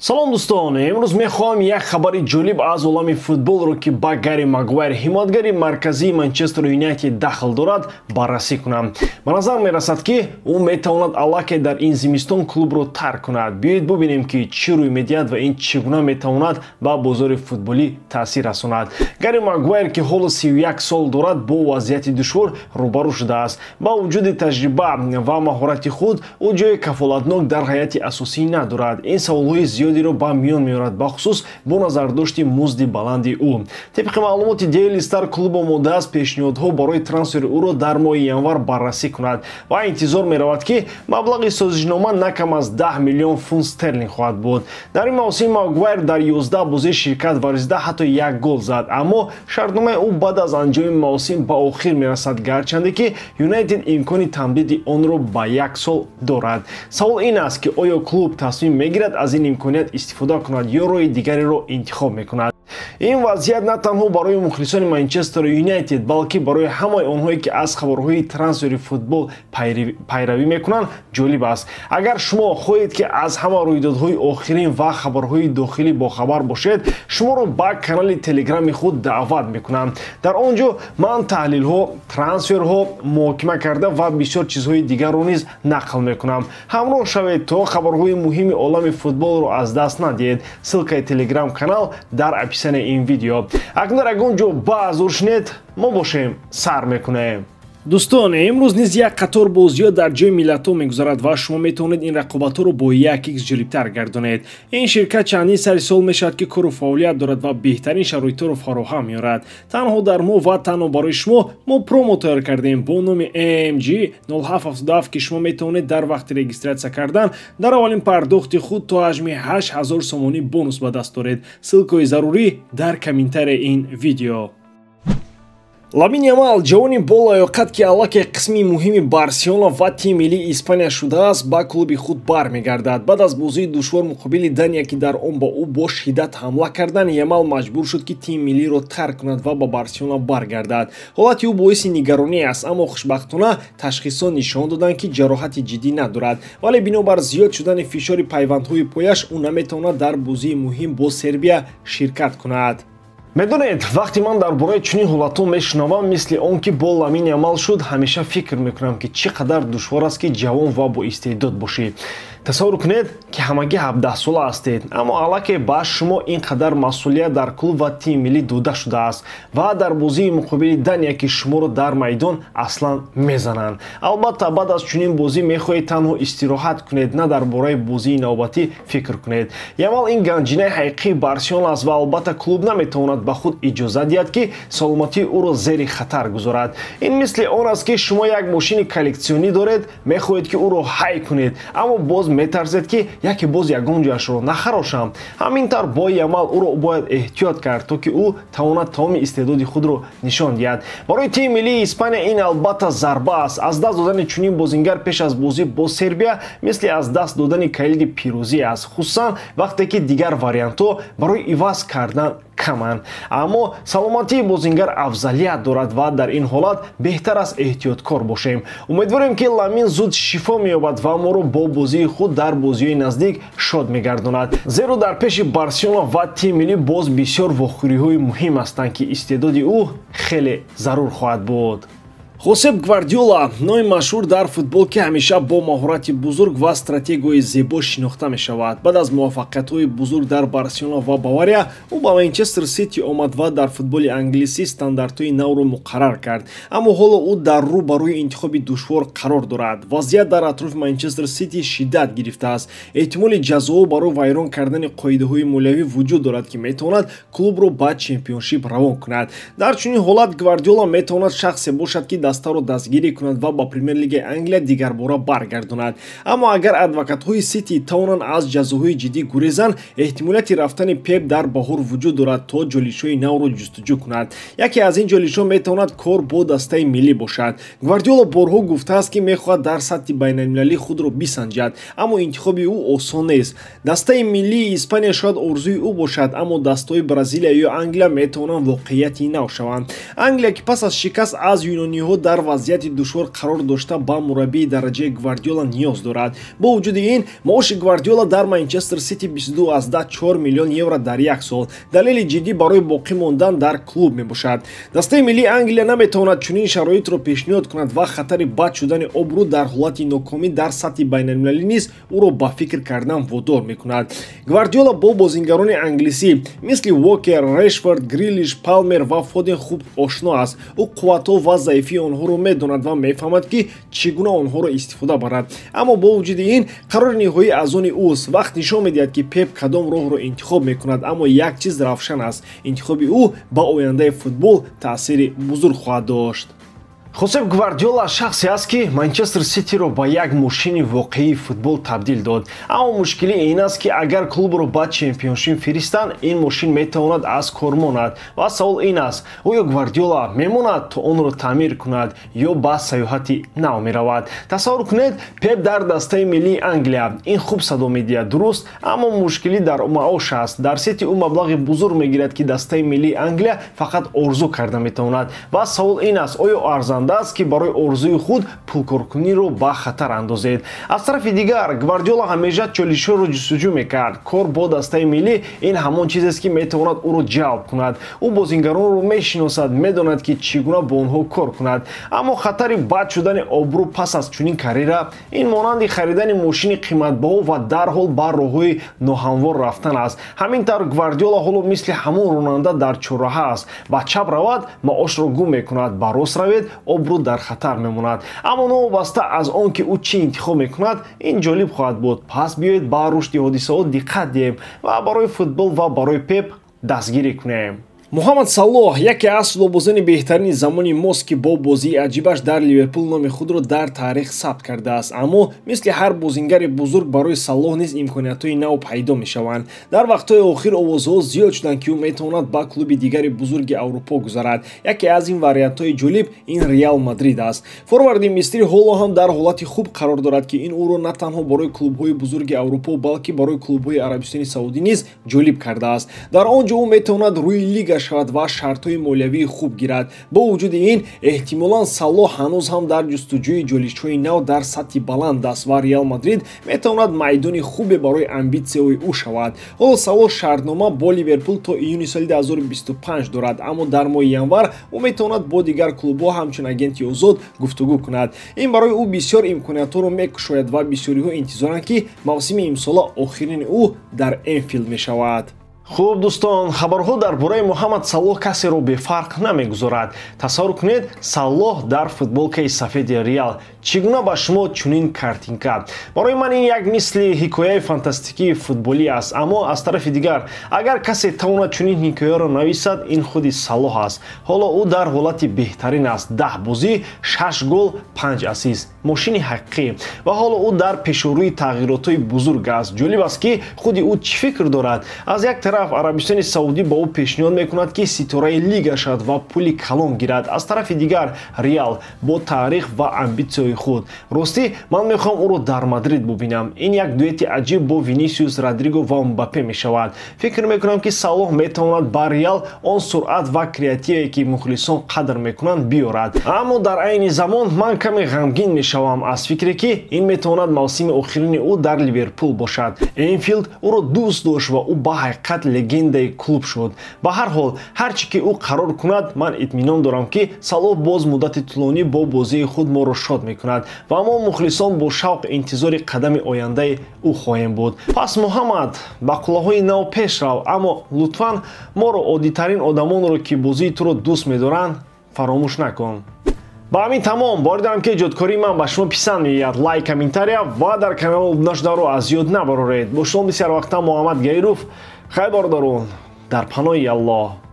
салом дӯстон, имрӯз мехоҳам як хабари ҷолиб аз олами футболро ки ба Гарри Магуайр, ҳимоятгари марказии Манчестер Юнайтед дахл дорад, баррасӣ кунам. Ба назар мерасад ки ӯ метавонад аллакай дар ин зимистон клубро тарк кунад. Биёед бубинем ки чӣ рӯй медиҳад ва ин чӣ гуна метавонад ба бозори футболӣ таъсир расонад. Гарри Магуайр ки ҳоло 31 сол дорад, бо вазъияти душвор рӯбарӯ шудааст. Ба вуҷуди таҷриба ва маҳорати худ, ӯ ҷои кафолатнок дар ҳайати асосӣ надорад. Ин саволҳои зиёдеро ба миён меорад, бахусус бо назардошти музди баланди ӯ. Тибқи маълумоти Daily Star, клуб омодааст пешниҳодҳо барои трансфери ӯро дар моҳи январ баррасӣ кунад ва интизор меравад ки маблағи созишнома на кам аз 10 миллион фунт стерлинг хоҳад буд. Дар ин мавсим Магуайр дар 11 бозии ширкат варзида ҳатто як гол зад, аммо шартномаи ӯ баъд аз анҷоми мавсим ба охир мерасад, гарчанде ки Юнайтед имкони тамдиди онро ба 1 сол дорад. Савол ин аст ки оё клуб тасмим мегирад аз ин имконият истифода кунад ё роҳи дигареро интихоб мекунад. Ин вазъият на танҳо барои мухлисони Манчестер Юнайтед, балки барои ҳамаи онҳое ки аз хабарҳои трансфери футбол пайравӣ мекунанд ҷолиб аст. Агар шумо хоҳед ки аз ҳама рӯйдодҳои охирин ва хабарҳои дохилӣ бохабар бошед, шуморо ба канали телеграми худ даъват мекунам. Дар он ҷо ман таҳлилҳо, трансферҳо, муҳокима карда ва бисёр чизҳои дигарро низ нақл мекунам. ҳамроҳ шавед то хабарҳои муҳими олами футболро аз даст надиҳед. Ссилкаи телеграм-канал дар описание ин видео. Акнун дар ягон ҷо баъзур шинед, мо бошем сар мекунем. дӯстон, имрӯз низ як қатор бозиҳо дар ҷои миллатҳо мегузарад ва шумо метавонед ин рақобатҳоро бо 1x ҷолибтар гардонед. Ин ширкат чандин сари сол мешавад ки кору фаъолият дорад ва беҳтарин шароитҳоро фароҳам меорад. Танҳо дар мо ва танҳо барои шумо мо промо тайёр кардем бо номи AMG 0777 ки шумо метавонед дар вақти регистратсия кардан дар аввалин пардохти худ то ҳаҷми 8000 сомонӣ бонус ба даст доред. Ссилкаи зарурӣ дар комментарияи ин видео. Ламин Ямал, ҷавони болаёқат ки аллакай қисми муҳими Барселона ва тими миллии Испания шудааст, ба клуби худ бармегардад. Баъд аз бозии душвор муқобили Дания ки дар он ба ӯ бо шиддат ҳамла карданд, Ямал маҷбур шуд ки тими миллиро тарк кунад ва ба Барселона баргардад. ҳолати ӯ боиси нигаронӣ аст, аммо хушбахтона ташхисҳо нишон доданд ки ҷароҳати ҷиддӣ надорад, вале бинобар зиёд шудани фишори пайвандҳои пояш ӯ наметавонад дар бозии муҳим бо Сербия ширкат кунад. Медонед, вақте ман дар бораи чунин ҳолатҳо мешунавам, мисли он ки бо Ламин Ямал шуд, ҳамеша фикр мекунам ки чӣ қадар душвор аст ки ҷавон ва боистеъдод бошӣ. Тасаввур кунед ки ҳамагӣ 17 сола ҳастед, аммо аллакай ба шумо ин қадар масъулият дар клуб ва тими миллӣ дода шудааст ва дар бозии муқобили Дания ки шуморо дар майдон аслан мезананд. Албатта баъд аз чунин бозӣ мехоҳед танҳо истироҳат кунед, на дар бораи бозии навбатӣ фикр кунед. Ямал ин ганҷинаи ҳақиқии Барселона аст ва албатта клуб наметавонад ба худ иҷозат диҳад ки саломатии ӯро зери хатар гузорад. Ин мисли он аст ки шумо як мошини коллексионӣ доред, мехоҳед ки ӯро ҳай кунед, аммо боз метарзед ки яке боз ягон ҷояшро нахарошам. Ҳамин тавр бо Ямал ӯро бояд эҳтиёт кард, то ки ӯ тавонад тамоми истеъдоди худро нишон диҳад. Барои тими миллии Испания ин албатта зарба аст. Аз даст додани чунин бозингар пеш аз бозӣ бо Сербия мисли аз даст додани калиди пирӯзӣ аст, хусусан вақте ки дигар вариантҳо барои иваз кардан каманд. Аммо саломатии бозингар афзалият дорад ва дар ин ҳолат беҳтар аст эҳтиёткор бошем. Умедворем ки Ламин зуд шифо меёбад ва моро бо бозии худ дар бозиҳои наздик шод мегардонад. Зеро дар пеши Барселона ва тими миллӣ боз бисёр вохӯриҳои муҳим ҳастанд ки истеъдоди ӯ хеле зарур хоҳад буд. Хосеп Гвардиола, номи машҳур дар футбол ки ҳамеша бо маҳорати бузург ва стратегияи зебо шинохта мешавад. Баъд аз муваффақиятҳои бузург дар Барселона ва Бавария, ӯ ба Манчестер Сити омад ва дар футболи англисӣ стандартҳои навро муқаррар кард. Аммо ҳоло ӯ дар рӯ ба рӯи интихоби душвор қарор дорад. Вазъият дар атрофи Манчестер Сити шиддат гирифтааст. Эҳтимоли ҷазоҳо барои вайрон кардани қоидаҳои молиявӣ вуҷуд дорад ки метавонад клубро ба чемпионшип равон кунад. Дар чунин ҳолат Гвардиола метавонад шахсе бошад ки дастаро дастгирӣ кунад ва ба премер-лигаи Англия дигарбора баргардонад. Аммо агар адвокатҳои Сити тавонанд аз ҷазоҳои ҷиддӣ гурезанд, эҳтимолияти рафтани Пеп дар баҳор вуҷуд дорад то ҷолишҳои навро ҷустуҷӯ кунад. Яке аз ин ҷолишҳо метавонад кор бо дастаи миллӣ бошад. Гвардиола борҳо гуфтааст ки мехоҳад дар сатҳи байналмилалӣ худро бисанҷад, аммо интихоби ӯ осон нест. Дастаи миллии Испания шояд орзуи ӯ бошад, аммо дастаҳои Бразилия ё Англия метавонанд воқеияти нав шаванд. Англия ки пас аз шикаст аз юнониҳо дар вазъияти душвор қарор дошта ба мураббии дараҷаи Гвардиола ниёз дорад. бо вуҷуди ин маоши Гвардиола дар Манчестер Сити 22,4 миллион евро дар як сол далели ҷиддӣ барои боқӣ мондан дар клуб мебошад. дастаи миллии Англия наметавонад чунин шароитро пешниҳод кунад ва хатари бад шудани обрӯ дар ҳолати нокомӣ дар сатҳи байналмилалӣ низ ӯро ба фикр кардан водор мекунад. Гвардиола бо бозингарони англисӣ мисли Уокер, Решфорд, Грилиш, Палмер ва Фоден хуб ошно аст. ӯ қувватҳо ва заифии онҳоро медонад ва мефаҳмад ки чӣ гуна онҳоро истифода барад. аммо бо вуҷуди ин қарори ниҳоӣ аз они ӯст. вақт нишон медиҳад ки Пеп кадом роҳро интихоб мекунад, аммо як чиз равшан аст: интихоби ӯ ба ояндаи футбол таъсири бузург хоҳад дошт. Хосеп Гвардиола шахсе аст ки Манчестер Ситиро ба як мошини воқеии футбол табдил дод. аммо мушкили ин аст ки агар клубро ба чемпионшип фиристанд, ин мошин метавонад аз кор монад. ва савол ин аст: оё Гвардиола мемонад то онро таъмир кунад ё ба саёҳати нав меравад? Тасаввур кунед, Пеп дар дастаи миллии Англия. ин хуб садо медиҳад, дуруст, аммо мушкилӣ дар маош аст. дар Сити ӯ маблағи бузург мегирад ки дастаи миллии Англия фақат орзу карда метавонад. ва савол ин аст: оё арзанда аст ки барои орзуи худ пулкоркуниро ба хатар андозед? аз тарафи дигар, Гвардиола ҳамеша чолишҳоро ҷустуҷӯ мекард. кор бо дастаи миллӣ ин ҳамон чизест ки метавонад ӯро ҷалб кунад. ӯ бозингаронро мешиносад, медонад ки чӣ гуна бо онҳо кор кунад. аммо хатари бад шудани обрӯ пас аз чунин карьера, ин монанди харидани мошини қиматбаҳо ва дарҳол ба роҳҳои ноҳамвор рафтан аст. ҳамин тавр Гвардиола ҳоло мисли ҳамон ронанда дар чорраҳа аст. ба чап равад, маошро гум мекунад, ба рост равед, обрӯ дар хатар мемонад. аммо новобаста аз он ки ӯ чӣ интихоб мекунад, ин ҷолиб хоҳад буд. пас биёед ба рушди ҳодисаҳо диққат диҳем ва барои футбол ва барои Пеп дастгирӣ кунем. Муҳаммад Салоҳ яке аз лобозани беҳтарини замони мост ки бо бозии аҷибаш дар Ливерпул номи худро дар таърих сабт кардааст. аммо мисли ҳар бозингари бузург, барои Салоҳ низ имкониятҳои нав пайдо мешаванд. дар вақтҳои охир овозҳо зиёд шуданд ки ӯ метавонад ба клуби дигари бузурги Аврупо гузарад. яке аз ин вариантҳои ҷолиб ин Реал Мадрид аст. форварди мисри ҳоло ҳам дар ҳолати хуб қарор дорад ки ин ӯро на танҳо барои клубҳои бузурги Аврупо, балки барои клубҳои Арабистони Саудӣ низ ҷолиб кардааст. дар он ҷо ӯ метавонад рӯи лига шавад ва шартҳои молиявии хуб гирад. бо вуҷуди ин, эҳтимолан Салоҳ ҳанӯз ҳам дар ҷустуҷӯи ҷолишҳои нав дар сатҳи баланд аст ва Реал Мадрид метавонад майдони хубе барои амбитсияҳои ӯ шавад. ҳоло Салоҳ шартнома бо Ливерпул то июни соли 2025 дорад, аммо дар моҳи январ ӯ метавонад бо дигар клубҳо ҳамчун агенти озод гуфтугӯ кунад. ин барои ӯ бисёр имкониятҳоро мекушояд ва бисёриҳо интизоранд ки мавсими имсола охирини ӯ дар Энфилд мешавад. хуб дӯстон, хабарҳо дар бораи Муҳаммад Салоҳ касеро бефарқ намегузорад. тасаввур кунед, Салоҳ дар футболкаи сафеди Реал чӣ гуна ба шумо чунин картинка? барои ман ин як мисли ҳикояи фантастикии футболӣ аст. аммо аз тарафи дигар, агар касе тавонад чунин ҳикояро нависад, ин худи Салоҳ аст. ҳоло ӯ дар ҳолати беҳтарин аст. 10 бозӣ, 6 гол, 5 асист. мошини ҳақиқӣ. ва ҳоло ӯ дар пешорӯи тағйиротҳои бузург аст. ҷолиб аст ки худи ӯ чӣ фикр дорад. аз як тараф Арабистони Саудӣ ба ӯ пешниҳод мекунад ки ситораи лига шавад ва пули калон гирад. аз тарафи дигар, Реал бо таърих ва амбитсияҳои худ. ростӣ, ман мехоҳам ӯро дар Мадрид бубинам. ин як дуэти аҷиб бо Винисиус, Родриго ва Мбаппе мешавад. фикр мекунам ки Салоҳ метавонад ба Реал он суръат ва креативе ки мухлисон қадр мекунанд биёрад. аммо дар айни замон ман каме ғамгин мешавам аз фикре ки ин метавонад мавсими охирини ӯ дар Ливерпул бошад. Энфилд ӯро дӯст дошт ва ӯ ба ҳақиқат легендаи клуб шуд. ба ҳар ҳол, ҳар чӣ ки ӯ қарор кунад, ман итминон дорам ки Салоҳ боз муддати тӯлонӣ бо бозии худ моро шод мекунад ва мо мухлисон бо шавқ интизори қадами ояндаи ӯ хоҳем буд. пас Муҳаммад, ба қуллаҳои нав пеш рав, аммо лутфан моро, оддитарин одамонро ки бозии туро дӯст медоранд, фаромӯш накун. ба ҳамин тамом, бори дарам ки эҷодкории ман ба шумо писанд меояд. лайк, комментария ва дар канал обуна шуданро аз ёд набароред. бо шумо бисёр вақта Муҳаммад Гайров. хайр бордарун дар паноҳи Аллоҳ.